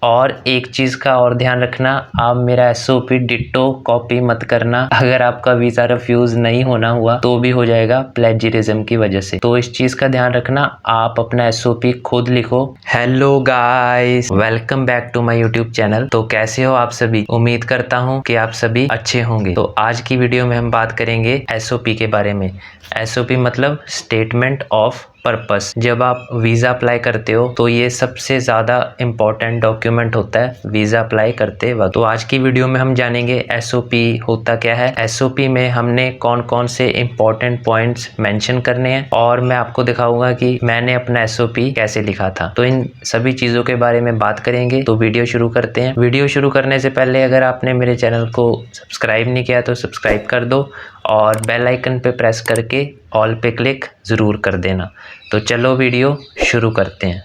और एक चीज़ का और ध्यान रखना, आप मेरा एसओपी डिट्टो कॉपी मत करना। अगर आपका वीज़ा रिफ्यूज़ नहीं होना हुआ तो भी हो जाएगा प्लेजरिज्म की वजह से। तो इस चीज़ का ध्यान रखना, आप अपना एसओपी खुद लिखो। Hello guys, welcome back to my YouTube channel. तो कैसे हो आप सभी? उम्मीद करता हूँ कि आप सभी अच्छे होंगे। तो आज की वीडियो में हम बात करेंगे एसओपी के बारे में। एसओपी मतलब स्टेटमेंट ऑफ पर्पस। जब आप वीज़ा अप्लाई करते हो तो ये सबसे ज़्यादा इम्पॉर्टेंट डॉक्यूमेंट होता है वीज़ा अप्लाई करते वक्त। तो आज की वीडियो में हम जानेंगे एसओपी होता क्या है, एसओपी में हमने कौन कौन से इम्पॉर्टेंट पॉइंट्स मेंशन करने हैं, और मैं आपको दिखाऊंगा कि मैंने अपना एसओपी कैसे लिखा था। तो इन सभी चीज़ों के बारे में बात करेंगे। तो वीडियो शुरू करते हैं। वीडियो शुरू करने से पहले अगर आपने मेरे चैनल को सब्सक्राइब नहीं किया तो सब्सक्राइब कर दो और बेल आइकन पे प्रेस करके ऑल पे क्लिक ज़रूर कर देना। तो चलो वीडियो शुरू करते हैं।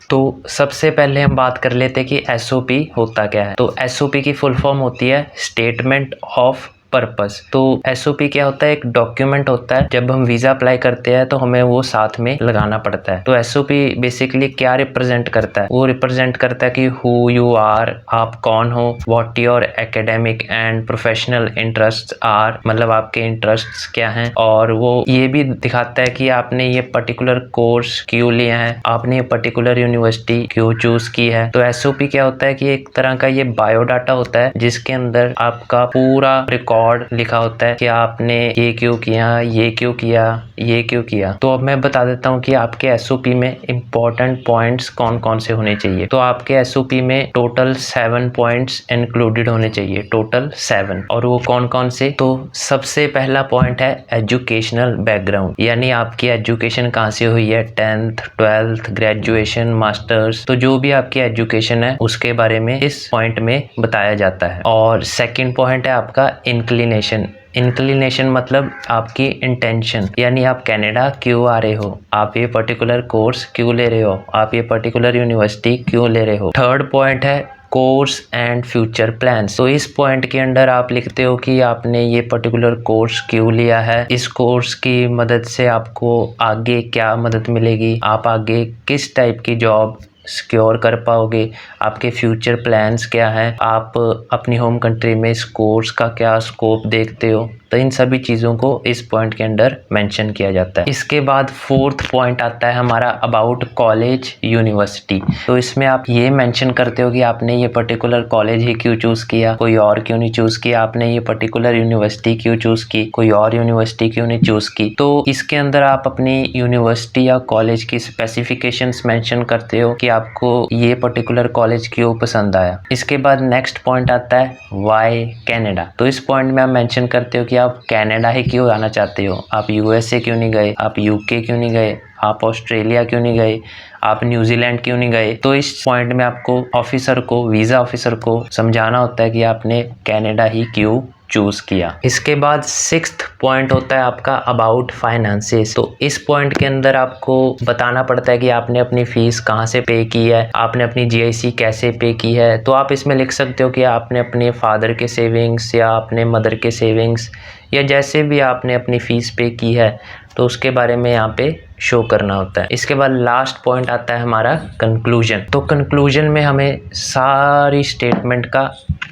तो सबसे पहले हम बात कर लेते हैं कि एसओपी होता क्या है। तो एसओपी की फुल फॉर्म होती है स्टेटमेंट ऑफ पर्पस। तो एसओपी क्या होता है? एक डॉक्यूमेंट होता है। जब हम वीज़ा अप्लाई करते हैं तो हमें वो साथ में लगाना पड़ता है। तो एसओपी बेसिकली क्या रिप्रेजेंट करता है? वो रिप्रेजेंट करता है कि हु यू आर, आप कौन हो, what your academic and professional interest are, मतलब आपके इंटरेस्ट्स क्या हैं, और वो ये भी दिखाता है कि आपने ये पर्टिकुलर कोर्स क्यों लिया है, आपने ये पर्टिकुलर यूनिवर्सिटी क्यों चूज की है। तो एसओपी क्या होता है कि एक तरह का ये बायोडाटा होता है जिसके अंदर आपका पूरा रिकॉर्ड लिखा होता है कि आपने ये क्यों किया, ये क्यों किया, ये क्यों किया। तो अब मैं बता देता हूँ कि आपके एसओपी में इंपॉर्टेंट पॉइंट्स कौन कौन से होने चाहिए। तो आपके एसओपी में टोटल 7 पॉइंट्स इंक्लूडेड होने चाहिए, टोटल 7। और वो कौन कौन से? तो सबसे पहला पॉइंट है एजुकेशनल बैकग्राउंड, यानी आपकी एजुकेशन कहाँ से हुई है, 10th 12th ग्रेजुएशन, मास्टर्स। तो जो भी आपकी एजुकेशन है उसके बारे में इस पॉइंट में बताया जाता है। और सेकंड पॉइंट है आपका इंक्लिनेशन। इंक्लिनेशन मतलब आपकी इंटेंशन, यानी आप कनाडा क्यों आ रहे हो, आप ये पर्टिकुलर कोर्स क्यों ले रहे हो, आप ये पर्टिकुलर यूनिवर्सिटी क्यों ले रहे हो। थर्ड पॉइंट है कोर्स एंड फ्यूचर प्लान्स। तो इस पॉइंट के अंदर आप लिखते हो कि आपने ये पर्टिकुलर कोर्स क्यों लिया है, इस कोर्स की मदद से आपको आगे क्या मदद मिलेगी, आप आगे किस टाइप की जॉब सिक्योर कर पाओगे, आपके फ्यूचर प्लान्स क्या हैं, आप अपनी होम कंट्री में इस कोर्स का क्या स्कोप देखते हो। तो इन सभी चीज़ों को इस पॉइंट के अंदर मेंशन किया जाता है। इसके बाद फोर्थ पॉइंट आता है हमारा अबाउट कॉलेज यूनिवर्सिटी। तो इसमें आप ये मेंशन करते हो कि आपने ये पर्टिकुलर कॉलेज ही क्यों चूज़ किया, कोई और क्यों नहीं चूज़ किया, आपने ये पर्टिकुलर यूनिवर्सिटी क्यों चूज़ की, कोई और यूनिवर्सिटी क्यों नहीं चूज़ की। तो इसके अंदर आप अपनी यूनिवर्सिटी या कॉलेज की स्पेसिफिकेशंस मेंशन करते हो कि आपको ये पर्टिकुलर कॉलेज क्यों पसंद आया। इसके बाद नेक्स्ट पॉइंट आता है वाई कनाडा। तो इस पॉइंट में आप मेंशन करते हो कि आप कनाडा ही क्यों आना चाहते हो, आप यूएसए क्यों नहीं गए, आप यूके क्यों नहीं गए, आप ऑस्ट्रेलिया क्यों नहीं गए, आप न्यूजीलैंड क्यों नहीं गए। तो इस पॉइंट में आपको ऑफिसर को, वीज़ा ऑफिसर को समझाना होता है कि आपने कनाडा ही क्यों चूज़ किया। इसके बाद सिक्स्थ पॉइंट होता है आपका अबाउट फाइनेंसेस। तो इस पॉइंट के अंदर आपको बताना पड़ता है कि आपने अपनी फ़ीस कहाँ से पे की है, आपने अपनी जीआईसी कैसे पे की है। तो आप इसमें लिख सकते हो कि आपने अपने फादर के सेविंग्स या अपने मदर के सेविंग्स या जैसे भी आपने अपनी फ़ीस पे की है तो उसके बारे में यहाँ पे शो करना होता है। इसके बाद लास्ट पॉइंट आता है हमारा कंक्लूजन। तो कंक्लूजन में हमें सारी स्टेटमेंट का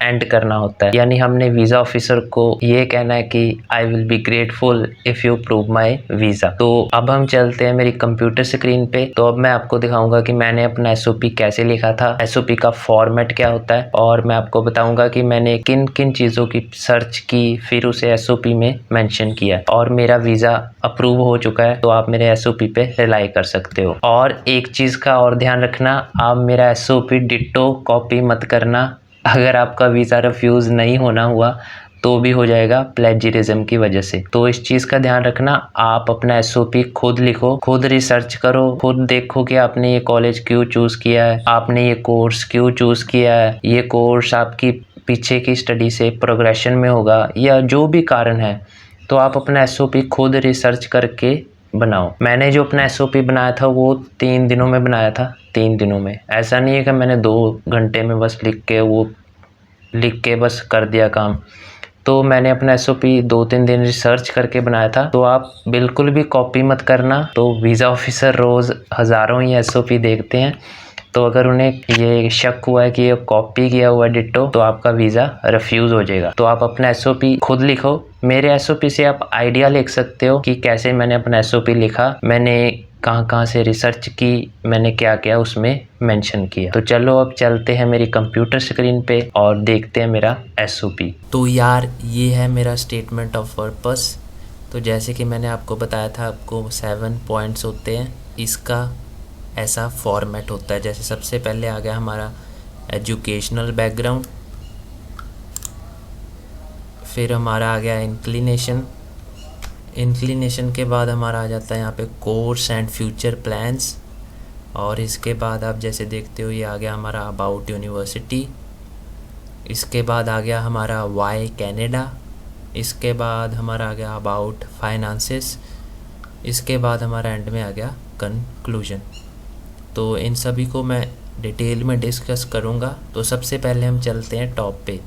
एंड करना होता है, यानी हमने वीज़ा ऑफिसर को ये कहना है कि I will be grateful if you prove my visa. तो अब हम चलते हैं मेरी कंप्यूटर स्क्रीन पे। तो अब मैं आपको दिखाऊंगा कि मैंने अपना एसओपी कैसे लिखा था, एसओपी का फॉर्मेट क्या होता है, और मैं आपको बताऊंगा कि मैंने किन किन चीज़ों की सर्च की, फिर उसे एसओपी में मेंशन किया और मेरा वीज़ा अप्रूव हो चुका है। तो आप मेरे एसओपी पे रिलाई कर सकते हो। और एक चीज़ का और ध्यान रखना, आप मेरा एसओपी डिट्टो कॉपी मत करना। अगर आपका वीज़ा रिफ्यूज़ नहीं होना हुआ तो भी हो जाएगा प्लेजरिज्म की वजह से। तो इस चीज़ का ध्यान रखना, आप अपना एसओपी खुद लिखो, खुद रिसर्च करो, खुद देखो कि आपने ये कॉलेज क्यों चूज़ किया है, आपने ये कोर्स क्यों चूज़ किया है, ये कोर्स आपकी पीछे की स्टडी से प्रोग्रेशन में होगा या जो भी कारण है। तो आप अपना एसओपी खुद रिसर्च करके बनाओ। मैंने जो अपना एसओपी बनाया था वो 3 दिनों में बनाया था, 3 दिनों में। ऐसा नहीं है कि मैंने 2 घंटे में बस लिख के बस कर दिया काम। तो मैंने अपना एसओपी 2-3 दिन रिसर्च करके बनाया था। तो आप बिल्कुल भी कॉपी मत करना। तो वीज़ा ऑफिसर रोज़ हज़ारों ही एसओपी देखते हैं, तो अगर उन्हें ये शक हुआ है कि ये कॉपी किया हुआ डिट्टो, तो आपका वीज़ा रिफ्यूज़ हो जाएगा। तो आप अपना एसओपी खुद लिखो। मेरे एसओपी से आप आइडिया लिख सकते हो कि कैसे मैंने अपना एसओपी लिखा, मैंने कहाँ से रिसर्च की, मैंने क्या क्या उसमें मेंशन किया। तो चलो अब चलते हैं मेरी कंप्यूटर स्क्रीन पे और देखते हैं मेरा एसओपी। तो यार ये है मेरा स्टेटमेंट ऑफ पर्पस। तो जैसे कि मैंने आपको बताया था, आपको 7 पॉइंट्स होते हैं, इसका ऐसा फॉर्मेट होता है। जैसे सबसे पहले आ गया हमारा एजुकेशनल बैकग्राउंड, फिर हमारा आ गया इंक्लिनेशन के बाद हमारा आ जाता है यहाँ पे कोर्स एंड फ्यूचर प्लान्स, और इसके बाद आप जैसे देखते हो ये आ गया हमारा अबाउट यूनिवर्सिटी। इसके बाद आ गया हमारा वाई कनाडा। इसके बाद हमारा आ गया अबाउट फाइनेंसेस। इसके बाद हमारा एंड में आ गया कंक्लूजन। तो इन सभी को मैं डिटेल में डिस्कस करूँगा। तो सबसे पहले हम चलते हैं टॉप पे।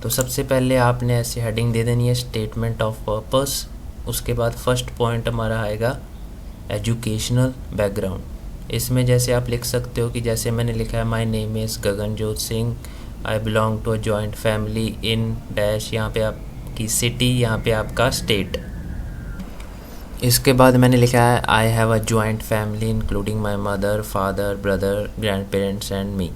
तो सबसे पहले आपने ऐसे हेडिंग दे देनी है स्टेटमेंट ऑफ पर्पस। उसके बाद फर्स्ट पॉइंट हमारा आएगा एजुकेशनल बैकग्राउंड। इसमें जैसे आप लिख सकते हो कि जैसे मैंने लिखा है my name is Gaganjot Singh, I belong to a joint family in dash, यहाँ पे आपकी सिटी, यहाँ पे आपका स्टेट। इसके बाद मैंने लिखा है I have a joint family including my mother, father, brother, grand parents and me.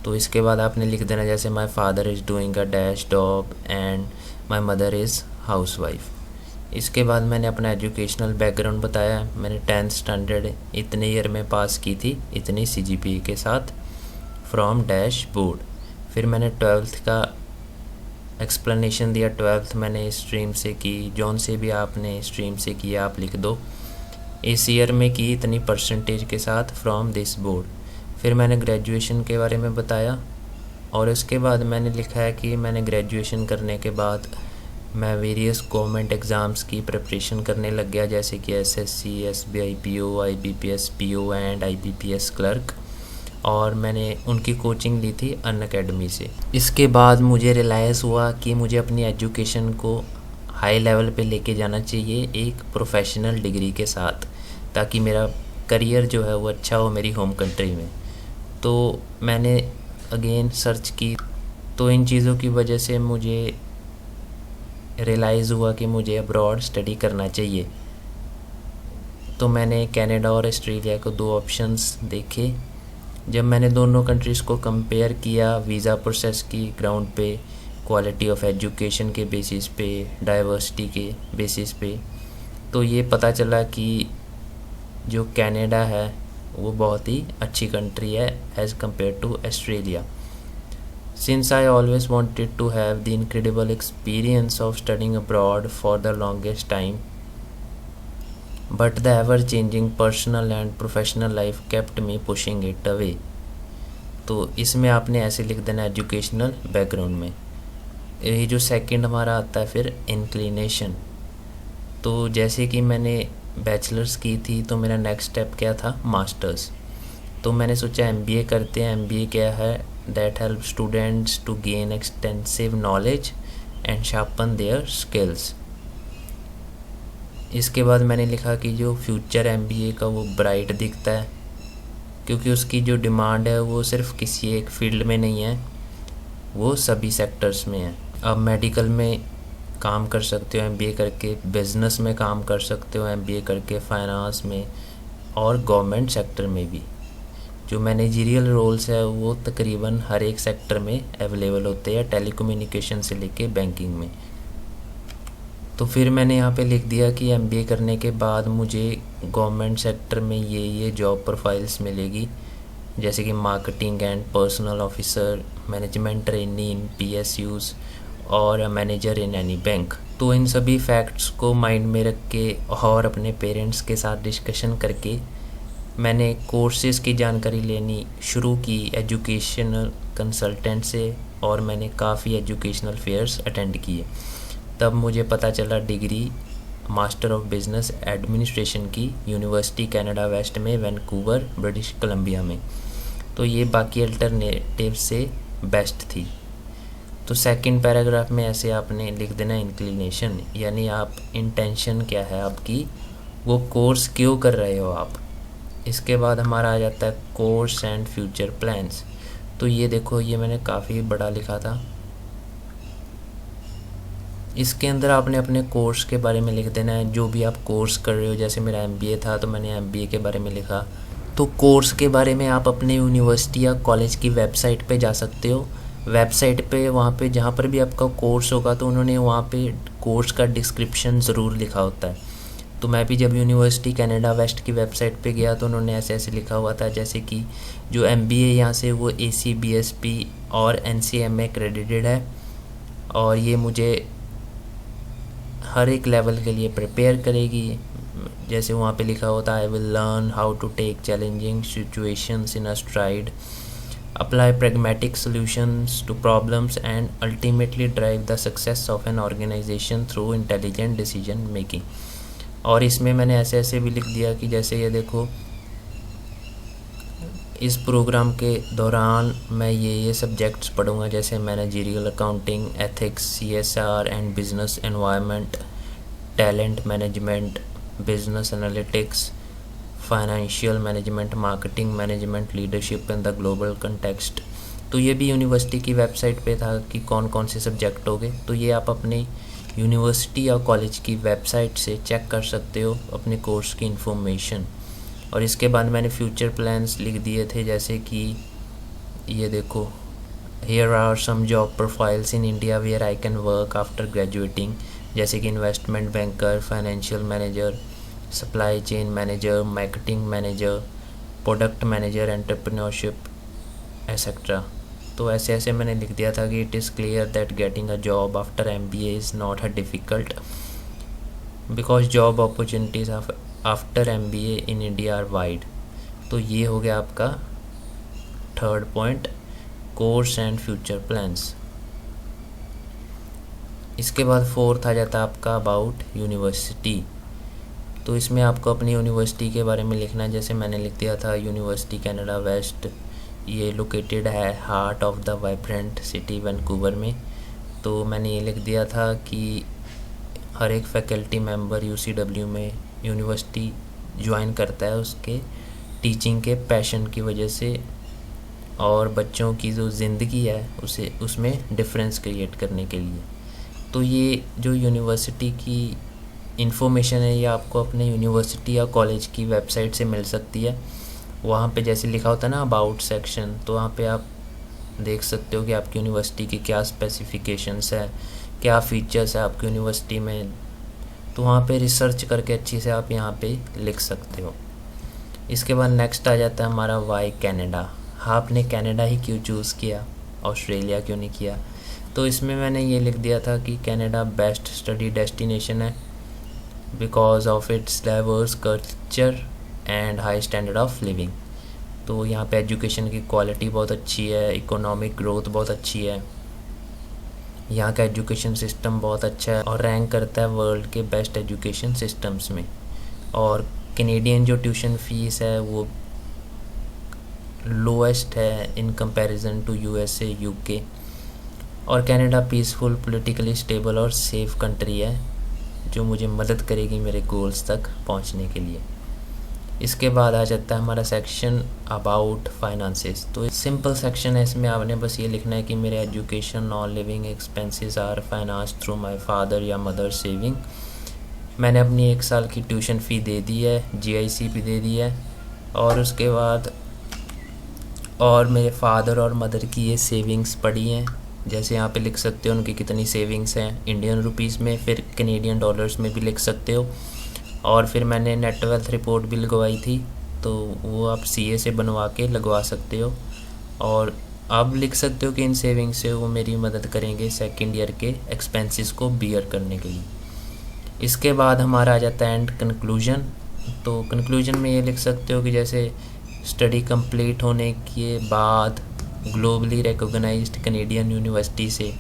तो इसके बाद आपने लिख देना जैसे my father is doing a dash job and my mother is house wife. इसके बाद मैंने अपना एजुकेशनल बैकग्राउंड बताया। मैंने 10th स्टैंडर्ड इतने ईयर में पास की थी, इतनी CGPA के साथ, फ्रॉम डैश बोर्ड। फिर मैंने 12th का एक्सप्लेनेशन दिया। 12th मैंने स्ट्रीम से की, जौन से भी आपने स्ट्रीम से किया आप लिख दो। इस ईयर में की इतनी परसेंटेज के साथ फ्रॉम दिस बोर्ड। फिर मैंने ग्रेजुएशन के बारे में बताया, और उसके बाद मैंने लिखा है कि मैंने ग्रेजुएशन करने के बाद मैं वेरियस गवर्नमेंट एग्ज़ाम्स की प्रिपरेशन करने लग गया, जैसे कि SSC, SBI PO, IBPS PO and IBPS clerk, और मैंने उनकी कोचिंग ली थी अनअकैडमी से। इसके बाद मुझे रियलाइज़ हुआ कि मुझे अपनी एजुकेशन को हाई लेवल पे लेके जाना चाहिए एक प्रोफेशनल डिग्री के साथ, ताकि मेरा करियर जो है वो अच्छा हो मेरी होम कंट्री में। तो मैंने अगेन सर्च की, तो इन चीज़ों की वजह से मुझे रियलाइज़ हुआ कि मुझे अब्रॉड स्टडी करना चाहिए। तो मैंने कनाडा और ऑस्ट्रेलिया को दो ऑप्शंस देखे। जब मैंने दोनों कंट्रीज़ को कंपेयर किया वीज़ा प्रोसेस की ग्राउंड पे, क्वालिटी ऑफ एजुकेशन के बेसिस पे, डाइवर्सिटी के बेसिस पे, तो ये पता चला कि जो कनाडा है वो बहुत ही अच्छी कंट्री है as compare to Australia. Since I always wanted to have the incredible experience of studying abroad for the longest time, but the ever-changing personal and professional life kept me pushing it away. तो इसमें आपने ऐसे लिख देना educational background में। ये जो second हमारा आता है फिर इंक्लिनेशन। तो जैसे कि मैंने बैचलर्स की थी, तो मेरा नेक्स्ट स्टेप क्या था, मास्टर्स। तो मैंने सोचा MBA करते हैं। MBA क्या है, that helps students to gain extensive knowledge and sharpen their skills। इसके बाद मैंने लिखा कि जो फ्यूचर MBA का वो ब्राइट दिखता है, क्योंकि उसकी जो डिमांड है वो सिर्फ किसी एक फील्ड में नहीं है, वो सभी सेक्टर्स में है। अब मेडिकल में काम कर सकते हो MBA करके, बिजनेस में काम कर सकते हो MBA करके, फाइनेंस में, और गवर्नमेंट सेक्टर में भी। जो मैनेजरियल रोल्स है वो तकरीबन हर एक सेक्टर में अवेलेबल होते हैं, टेलीकम्युनिकेशन से लेके बैंकिंग में। तो फिर मैंने यहाँ पे लिख दिया कि MBA करने के बाद मुझे गवर्नमेंट सेक्टर में ये जॉब प्रोफाइल्स मिलेगी, जैसे कि marketing and personal officer, management trainee in PSUs और मैनेजर इन एनी बैंक। तो इन सभी फैक्ट्स को माइंड में रख के और अपने पेरेंट्स के साथ डिस्कशन करके मैंने कोर्सेज़ की जानकारी लेनी शुरू की एजुकेशनल कंसल्टेंट से, और मैंने काफ़ी एजुकेशनल फेयर्स अटेंड किए। तब मुझे पता चला degree master of business administration की यूनिवर्सिटी कनाडा वेस्ट में, वैंकूवर, ब्रिटिश कोलंबिया में। तो ये बाकी अल्टरनेटिव से बेस्ट थी। तो सेकंड पैराग्राफ में ऐसे आपने लिख देना इंक्लिनेशन, यानी आप इंटेंशन क्या है आपकी, वो कोर्स क्यों कर रहे हो आप। इसके बाद हमारा आ जाता है कोर्स एंड फ्यूचर प्लान्स। तो ये देखो, ये मैंने काफ़ी बड़ा लिखा था। इसके अंदर आपने अपने कोर्स के बारे में लिख देना है, जो भी आप कोर्स कर रहे हो। जैसे मेरा MBA था तो मैंने MBA के बारे में लिखा। तो कोर्स के बारे में आप अपने यूनिवर्सिटी या कॉलेज की वेबसाइट पे जा सकते हो। वेबसाइट पे वहाँ पे जहाँ पर भी आपका कोर्स होगा तो उन्होंने वहाँ पे कोर्स का डिस्क्रिप्शन ज़रूर लिखा होता है। तो मैं भी जब यूनिवर्सिटी कनाडा वेस्ट की वेबसाइट पे गया तो उन्होंने ऐसे ऐसे लिखा हुआ था, जैसे कि जो MBA यहाँ से वो ACBSP और NCMA क्रेडिटेड है, और ये मुझे हर एक लेवल के लिए प्रिपेयर करेगी। जैसे वहाँ पे लिखा होता है, I will learn how to take challenging situations in a stride, apply pragmatic solutions to problems and ultimately drive the success of an organization through intelligent decision making। और इसमें मैंने ऐसे ऐसे भी लिख दिया कि जैसे ये देखो, इस प्रोग्राम के दौरान मैं ये सब्जेक्ट्स पढ़ूँगा, जैसे managerial accounting, ethics, CSR and business environment, talent management, business analytics, financial management, marketing management, leadership in the global context. तो ये भी यूनिवर्सिटी की वेबसाइट पे था कि कौन कौन से सब्जेक्ट होंगे। तो ये आप अपनी यूनिवर्सिटी या कॉलेज की वेबसाइट से चेक कर सकते हो अपने कोर्स की इन्फॉर्मेशन। और इसके बाद मैंने फ्यूचर प्लान्स लिख दिए थे, जैसे कि ये देखो, here are some job profiles in India where I can work after graduating, जैसे कि investment banker, financial manager, supply chain manager, marketing manager, product manager, entrepreneurship etcetera. तो ऐसे ऐसे मैंने लिख दिया था कि it is clear that getting a job after MBA is not a difficult because job opportunities after MBA in India are wide. तो ये हो गया आपका third point, course and future plans. इसके बाद फोर्थ आ जाता है आपका अबाउट यूनिवर्सिटी। तो इसमें आपको अपनी यूनिवर्सिटी के बारे में लिखना है। जैसे मैंने लिख दिया था, यूनिवर्सिटी कनाडा वेस्ट, ये लोकेटेड है heart of the vibrant city Vancouver में। तो मैंने ये लिख दिया था कि हर एक फैकल्टी मेंबर UCW में यूनिवर्सिटी ज्वाइन करता है उसके टीचिंग के पैशन की वजह से, और बच्चों की जो ज़िंदगी है उसे उसमें डिफरेंस क्रिएट करने के लिए। तो ये जो यूनिवर्सिटी की इन्फॉर्मेशन है, ये आपको अपने यूनिवर्सिटी या कॉलेज की वेबसाइट से मिल सकती है। वहाँ पे जैसे लिखा होता है ना अबाउट सेक्शन, तो वहाँ पे आप देख सकते हो कि आपकी यूनिवर्सिटी की क्या स्पेसिफिकेशंस है, क्या फ़ीचर्स है आपकी यूनिवर्सिटी में। तो वहाँ पे रिसर्च करके अच्छी से आप यहाँ पे लिख सकते हो। इसके बाद नेक्स्ट आ जाता है हमारा वाई कनाडा। हाँ, आपने कनाडा ही क्यों चूज़ किया, ऑस्ट्रेलिया क्यों नहीं किया। तो इसमें मैंने ये लिख दिया था कि कनाडा बेस्ट स्टडी डेस्टिनेशन है because of its diverse culture and high standard of living. तो यहाँ पे एजुकेशन की क्वालिटी बहुत अच्छी है, इकोनॉमिक ग्रोथ बहुत अच्छी है, यहाँ का एजुकेशन सिस्टम बहुत अच्छा है और रैंक करता है वर्ल्ड के बेस्ट एजुकेशन सिस्टम्स में। और कैनेडियन जो ट्यूशन फ़ीस है वो लोएस्ट है in comparison to USA, UK। और कनाडा पीसफुल, पॉलिटिकली स्टेबल और सेफ़ कंट्री है जो मुझे मदद करेगी मेरे गोल्स तक पहुंचने के लिए। इसके बाद आ जाता है हमारा सेक्शन अबाउट फाइनेंसेस। तो सिंपल सेक्शन है, इसमें आपने बस ये लिखना है कि मेरे एजुकेशन और living expenses are finance through my father या मदर सेविंग। मैंने अपनी 1 साल की ट्यूशन फ़ी दे दी है, GIC भी दे दी है, और उसके बाद और मेरे फादर और मदर की ये सेविंग्स पड़ी हैं। जैसे यहाँ पे लिख सकते हो उनकी कितनी सेविंग्स हैं इंडियन रुपीज़ में, फिर कैनेडियन डॉलर्स में भी लिख सकते हो। और फिर मैंने नेट वेल्थ रिपोर्ट भी लगवाई थी, तो वो आप CA से बनवा के लगवा सकते हो। और आप लिख सकते हो कि इन सेविंग्स से वो मेरी मदद करेंगे सेकेंड ईयर के एक्सपेंसेस को बियर करने के लिए। इसके बाद हमारा आ जाता है एंड कंक्लूजन। तो कंक्लूजन में ये लिख सकते हो कि जैसे स्टडी कंप्लीट होने के बाद ग्लोबली रिकॉग्नाइज्ड कैनेडियन यूनिवर्सिटी से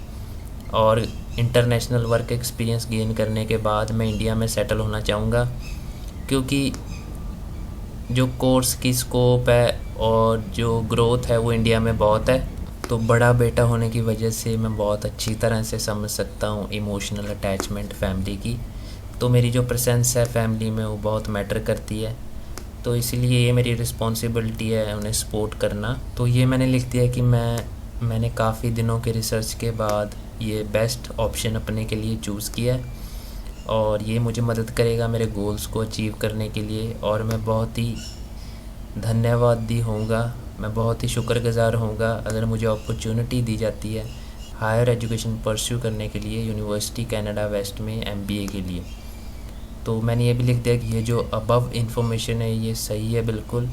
और इंटरनेशनल वर्क एक्सपीरियंस गेन करने के बाद मैं इंडिया में सेटल होना चाहूँगा, क्योंकि जो कोर्स की स्कोप है और जो ग्रोथ है वो इंडिया में बहुत है। तो बड़ा बेटा होने की वजह से मैं बहुत अच्छी तरह से समझ सकता हूँ इमोशनल अटैचमेंट फैमिली की। तो मेरी जो प्रेजेंस है फैमिली में वो बहुत मैटर करती है। तो इसीलिए ये मेरी रिस्पॉन्सिबिलिटी है उन्हें सपोर्ट करना। तो ये मैंने लिख दिया कि मैंने काफ़ी दिनों के रिसर्च के बाद ये बेस्ट ऑप्शन अपने के लिए चूज़ किया है और ये मुझे मदद करेगा मेरे गोल्स को अचीव करने के लिए। और मैं बहुत ही धन्यवादी होऊंगा, मैं बहुत ही शुक्रगुज़ार होऊंगा अगर मुझे अपॉर्चुनिटी दी जाती है हायर एजुकेशन परस्यू करने के लिए यूनिवर्सिटी कनाडा वेस्ट में MBA के लिए। तो मैंने ये भी लिख दिया कि ये जो अबव इन्फॉर्मेशन है ये सही है बिल्कुल,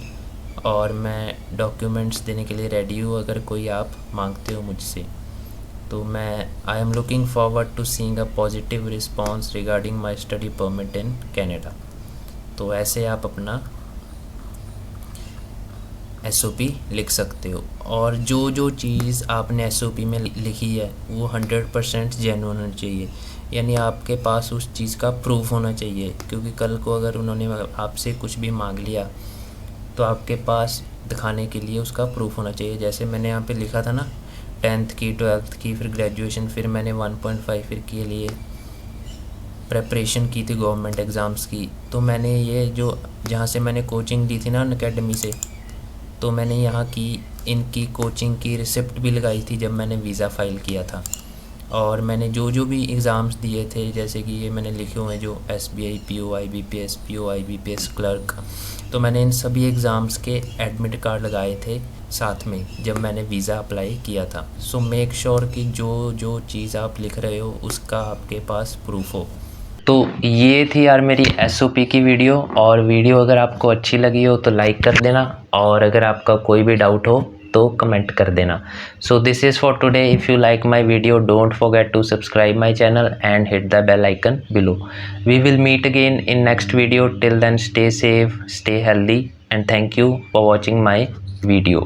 और मैं डॉक्यूमेंट्स देने के लिए रेडी हूँ अगर कोई आप मांगते हो मुझसे। तो I am looking forward to seeing a positive response regarding my study permit in Canada. तो ऐसे आप अपना SOP लिख सकते हो। और जो चीज़ आपने SOP में लिखी है वो 100% जेन्युइन होनी चाहिए, यानी आपके पास उस चीज़ का प्रूफ होना चाहिए, क्योंकि कल को अगर उन्होंने आपसे कुछ भी मांग लिया तो आपके पास दिखाने के लिए उसका प्रूफ होना चाहिए। जैसे मैंने यहाँ पे लिखा था ना 10th की, 12th की, फिर ग्रेजुएशन, फिर मैंने 1.5 फिर के लिए प्रेपरेशन की थी गवर्नमेंट एग्ज़ाम्स की। तो मैंने ये जो जहाँ से मैंने कोचिंग ली थी ना अनअकैडमी से, तो मैंने यहाँ की इनकी कोचिंग की रिसिप्ट भी लगाई थी जब मैंने वीज़ा फ़ाइल किया था। और मैंने जो भी एग्ज़ाम्स दिए थे, जैसे कि ये मैंने लिखे हुए हैं जो SBI, PO, IBPS, PO, IBPS clerk, तो मैंने इन सभी एग्ज़ाम्स के एडमिट कार्ड लगाए थे साथ में जब मैंने वीज़ा अप्लाई किया था। सो मेक श्योर कि जो चीज़ आप लिख रहे हो उसका आपके पास प्रूफ हो। तो ये थी यार मेरी SOP की वीडियो, और वीडियो अगर आपको अच्छी लगी हो तो लाइक कर देना, और अगर आपका कोई भी डाउट हो तो कमेंट कर देना। So this is for today. If you like my video don't forget to subscribe my channel and hit the bell icon below. We will meet again in next video. Till then stay safe, stay healthy, and thank you for watching my video.